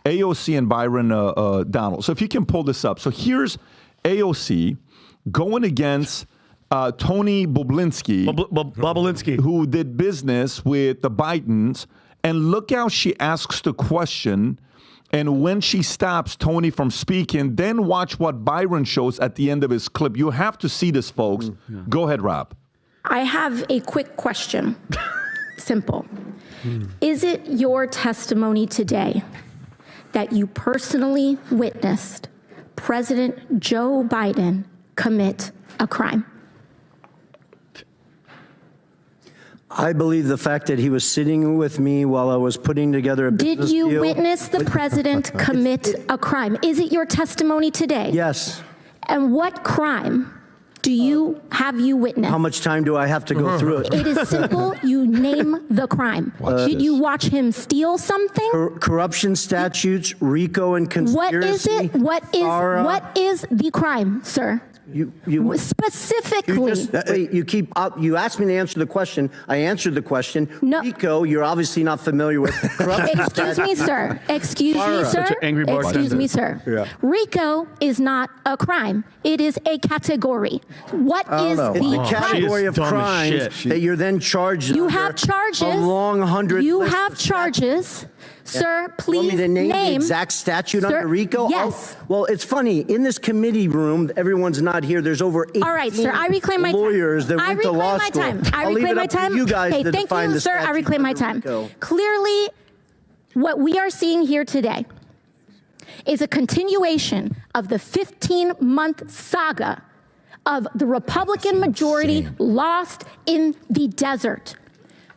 AOC and Byron Donalds. So if you can pull this up. So here's AOC going against Tony Bobulinski, who did business with the Bidens. And look how she asks the question. And when she stops Tony from speaking, then watch what Byron shows at the end of his clip. You have to see this, folks. Yeah. Go ahead, Rob. I have a quick question. Simple. Is it your testimony today that you personally witnessed President Joe Biden commit a crime? I believe the fact that he was sitting with me while I was putting together a business deal. Did you witness the president commit a crime? Is it your testimony today? Yes. And what crime have you witnessed? How much time do I have to go through it? It is simple. You name the crime. Did you watch him steal something? Corruption statutes, RICO and conspiracy. What is it? What is the crime, sir? You specifically. You asked me to answer the question. I answered the question. No. RICO, you're obviously not familiar with. Excuse me, sir. Excuse me, sir. Excuse me, sir. Yeah. RICO is not a crime. It is a category. What is the category of crimes that you're then charged? You have charges. A long 100. You have charges. Sir, please want me to name the exact statute under RICO? Yes. Oh, well, it's funny. In this committee room, everyone's not here. There's over 18 all right, sir, I reclaim my lawyers that went to law school. I reclaim my time. You guys okay, thank you, sir. I reclaim my time. Clearly, what we are seeing here today is a continuation of the 15-month saga of the majority lost in the desert.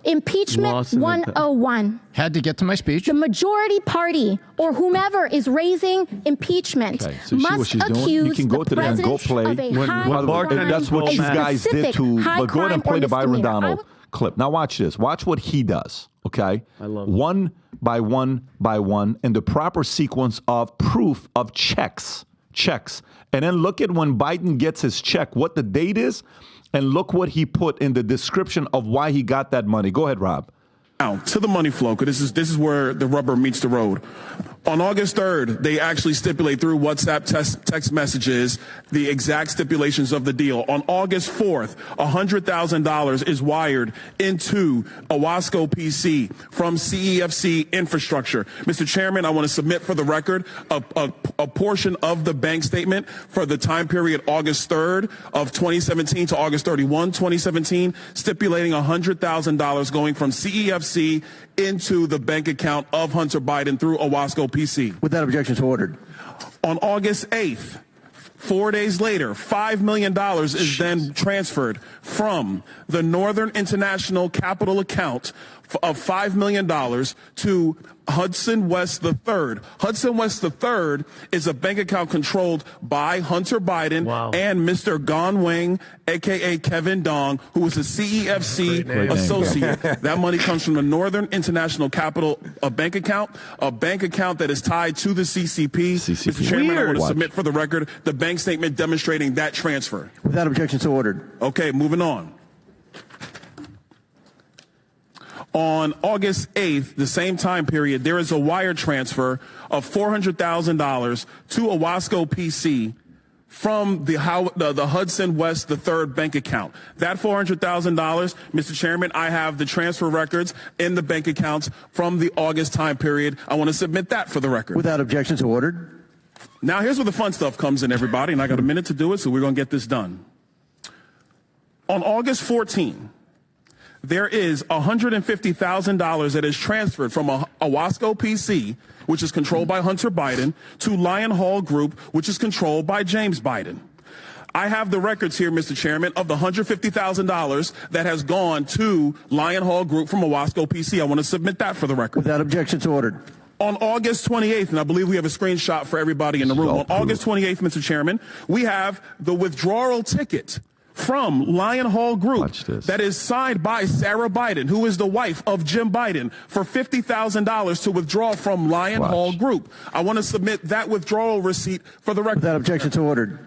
Impeachment 101. Had to get to my speech. The majority party or whomever is raising impeachment must accuse the president of a high that's what you guys did to. But go ahead and play the Byron Donald clip. Now watch this. Watch what he does. Okay, I love one by one by one in the proper sequence of proof of checks, and then look at when Biden gets his check, what the date is. And look what he put in the description of why he got that money. Go ahead, Rob. Now, to the money flow, because this is where the rubber meets the road. On August 3rd, they actually stipulate through WhatsApp text messages the exact stipulations of the deal. On August 4th, $100,000 is wired into Owasco PC from CEFC Infrastructure. Mr. Chairman, I want to submit for the record a portion of the bank statement for the time period August 3rd of 2017 to August 31, 2017, stipulating $100,000 going from CEFC into the bank account of Hunter Biden through Owasco PC. With that objection to ordered. On August 8th, 4 days later, $5 million is then transferred from the Northern International Capital account of $5 million to Hudson West III. Hudson West III is a bank account controlled by Hunter Biden and Mr. Gon Wang, a.k.a. Kevin Dong, who is a CEFC associate. That money comes from the Northern International Capital bank account that is tied to the CCP. Mr. Chairman, I want to submit for the record the bank statement demonstrating that transfer. Without objection to ordered. Okay, moving on. On August 8th, the same time period, there is a wire transfer of $400,000 to Owasco PC from the Hudson West III bank account. That $400,000, Mr. Chairman, I have the transfer records in the bank accounts from the August time period. I want to submit that for the record. Without objection to ordered. Now, here's where the fun stuff comes in, everybody, and I got a minute to do it, so we're going to get this done. On August 14th, there is $150,000 that is transferred from Owasco PC, which is controlled by Hunter Biden, to Lion Hall Group, which is controlled by James Biden. I have the records here, Mr. Chairman, of the $150,000 that has gone to Lion Hall Group from Owasco PC. I want to submit that for the record. Without objection to ordered. On August 28th, and I believe we have a screenshot for everybody in the room. On August 28th, Mr. Chairman, we have the withdrawal ticket from Lion Hall Group that is signed by Sarah Biden, who is the wife of Jim Biden, for $50,000 to withdraw from Lion Hall Group. I want to submit that withdrawal receipt for the record. Without objection to ordered.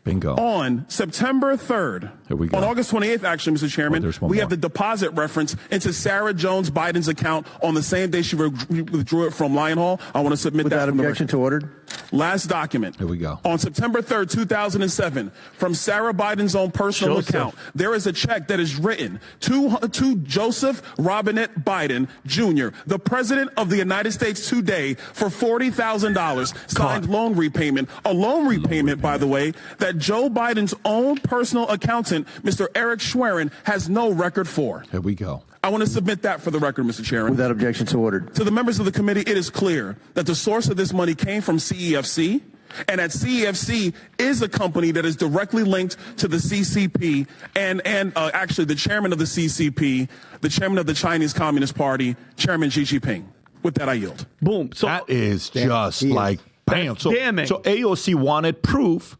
Bingo. On September 3rd, Here we go. on August 28th, actually, Mr. Chairman, we have the deposit reference into Sarah Jones Biden's account on the same day she withdrew it from Lyon Hall. I want to submit that. Without objection to order. Last document. Here we go. On September 3rd, 2007, from Sarah Biden's own personal account, there is a check that is written to Joseph Robinette Biden, Jr., the President of the United States today, for $40,000, signed loan repayment. A loan repayment, by the way, that Joe Biden's own personal accountant, Mr. Eric Schwerin, has no record for. Here we go. I want to submit that for the record, Mr. Chairman. Without objection to order. To the members of the committee, it is clear that the source of this money came from CEFC, and that CEFC is a company that is directly linked to the CCP and actually the chairman of the CCP, the chairman of the Chinese Communist Party, Chairman Xi Jinping. With that, I yield. Boom. So That is just like bam. So damning. AOC wanted proof.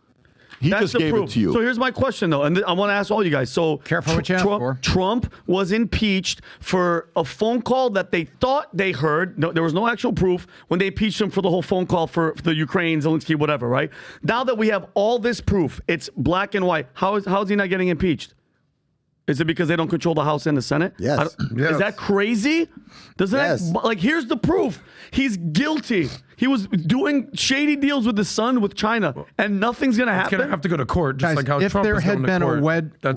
He just gave it to you. So here's my question, though, and I want to ask all you guys. So Careful what you ask for. Trump was impeached for a phone call that they thought they heard. No, there was no actual proof when they impeached him for the whole phone call for the Ukraine, Zelensky, whatever, right? Now that we have all this proof, it's black and white. How is he not getting impeached? Is it because they don't control the House and the Senate? Yes. Is that crazy? Doesn't that, like, here's the proof. He's guilty. He was doing shady deals with the sun with China, and nothing's going to happen. It's going to have to go to court, just Guys, like how if Trump there is had going been to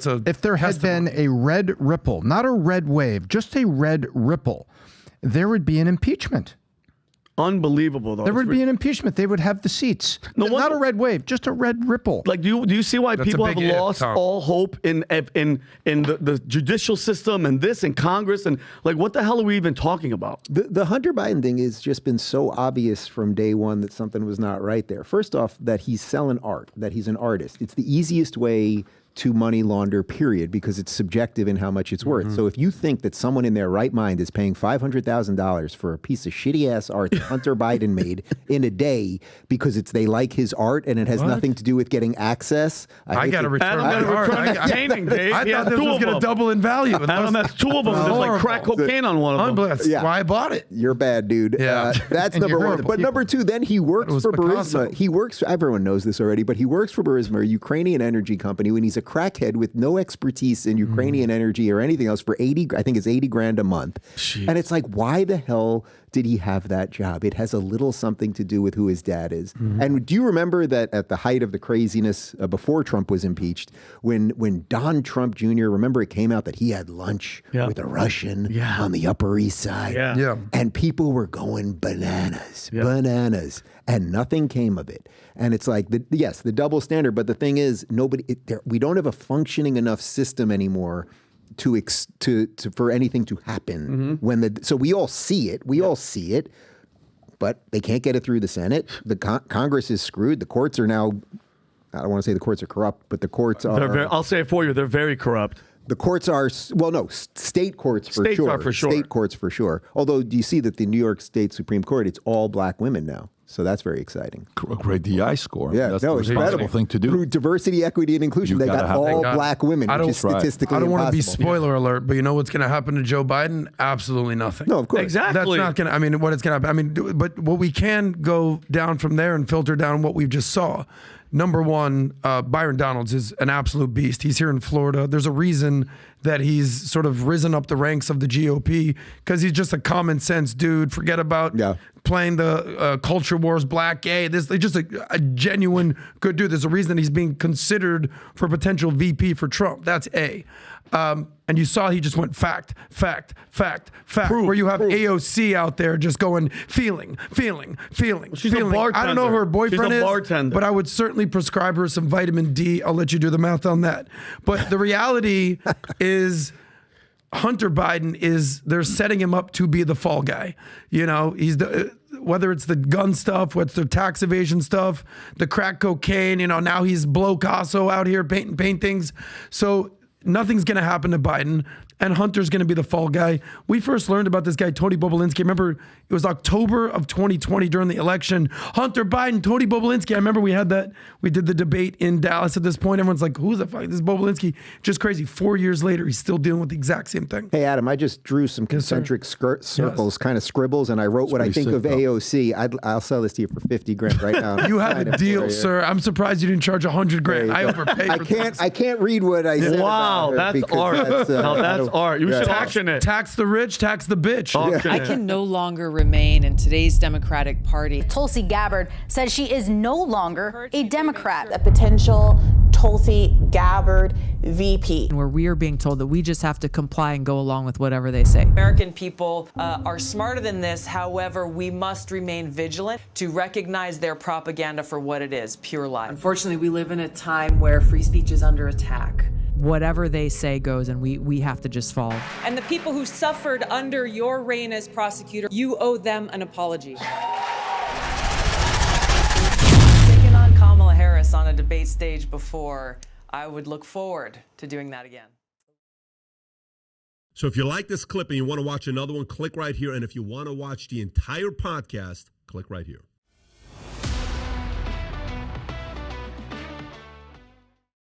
court. if there had been a red ripple, not a red wave, just a red ripple, there would be an impeachment. Unbelievable, though. There would be an impeachment. They would have the seats. Not a red wave, just a red ripple. Like, do you see why That's a people have big if, lost Tom. all hope in the judicial system and this and Congress, and like, what the hell are we even talking about? The Hunter Biden thing has just been so obvious from day one that something was not right there. First off, that he's selling art, that he's an artist. It's the easiest way to money launder, period, because it's subjective in how much it's worth. So if you think that someone in their right mind is paying $500,000 for a piece of shitty ass art that Hunter Biden made in a day because they like his art and it has nothing to do with getting access, I got to return my Adam art. got a painting, Dave. I He thought has this two was of going them. to double in value. Adam has two of them. There's like crack cocaine on one of them. That's why I bought it. you're bad, dude. Yeah. That's And number you're one. horrible But number two, then he works was for Picasso. Burisma. He works, everyone knows this already, but he works for Burisma, a Ukrainian energy company, when he's a crackhead with no expertise in Ukrainian energy or anything else for 80, I think it's 80 grand a month. Jeez. And it's like, why the hell did he have that job? It has a little something to do with who his dad is. And do you remember that at the height of the craziness before Trump was impeached, when Don Trump Jr., remember it came out that he had lunch with a Russian on the Upper East Side? Yeah. And people were going bananas, and nothing came of it. And it's like, the double standard. But the thing is, we don't have a functioning enough system anymore for anything to happen. So we all see it, but they can't get it through the Senate. The Congress is screwed. The courts are now, I don't want to say the courts are corrupt, but the courts are. I'll say it for you. They're very corrupt. The courts are, state courts for States sure. are for sure. State courts for sure. Although, do you see that the New York State Supreme Court, it's all black women now. So that's very exciting. Great DI score. Yeah, That's the responsible incredible thing to do. Through diversity, equity, and inclusion, they got all black women, which is statistically I don't want to be impossible. spoiler alert, but you know what's going to happen to Joe Biden? Absolutely nothing. No, of course. Exactly. That's not going to, what it's going to happen. But what we can go down from there and filter down what we just saw. Number one, Byron Donalds is an absolute beast. He's here in Florida. There's a reason that he's sort of risen up the ranks of the GOP because he's just a common sense dude. Forget about playing the culture wars, black, gay. This is just a genuine good dude. There's a reason that he's being considered for potential VP for Trump. That's A. And you saw he just went fact, where you have AOC out there just going feeling. She's a bartender. I don't know who her boyfriend She's a is, bartender. but I would certainly prescribe her some vitamin D. I'll let you do the math on that. But the reality is Hunter Biden they're setting him up to be the fall guy. You know, he's whether it's the gun stuff, what's the tax evasion stuff, the crack cocaine, now he's Blocasso out here painting paintings. So nothing's going to happen to Biden. and Hunter's going to be the fall guy. We first learned about this guy, Tony Bobulinski. Remember, it was October of 2020 during the election. Hunter Biden, Tony Bobulinski. I remember we did the debate in Dallas at this point. Everyone's like, who's the fuck? This is Bobulinski. Just crazy. 4 years later, he's still dealing with the exact same thing. Hey, Adam, I just drew some concentric circles, kind of scribbles, and I wrote what I think of AOC. I'll sell this to you for 50 grand right now. You have a deal, sir. I'm surprised you didn't charge 100 grand. I overpaid. I can't read what I said. Wow, that's art. That's art. You should auction it. Tax the rich, tax the bitch. I can no longer remain in today's Democratic Party. Tulsi Gabbard says she is no longer a Democrat. A potential Tulsi Gabbard VP. Where we are being told that we just have to comply and go along with whatever they say. American people are smarter than this. However, we must remain vigilant to recognize their propaganda for what it is, pure lie. Unfortunately, we live in a time where free speech is under attack. Whatever they say goes, and we have to just follow. And the people who suffered under your reign as prosecutor, you owe them an apology. Taking on Kamala Harris on a debate stage before, I would look forward to doing that again. So if you like this clip and you want to watch another one, click right here. And if you want to watch the entire podcast, click right here.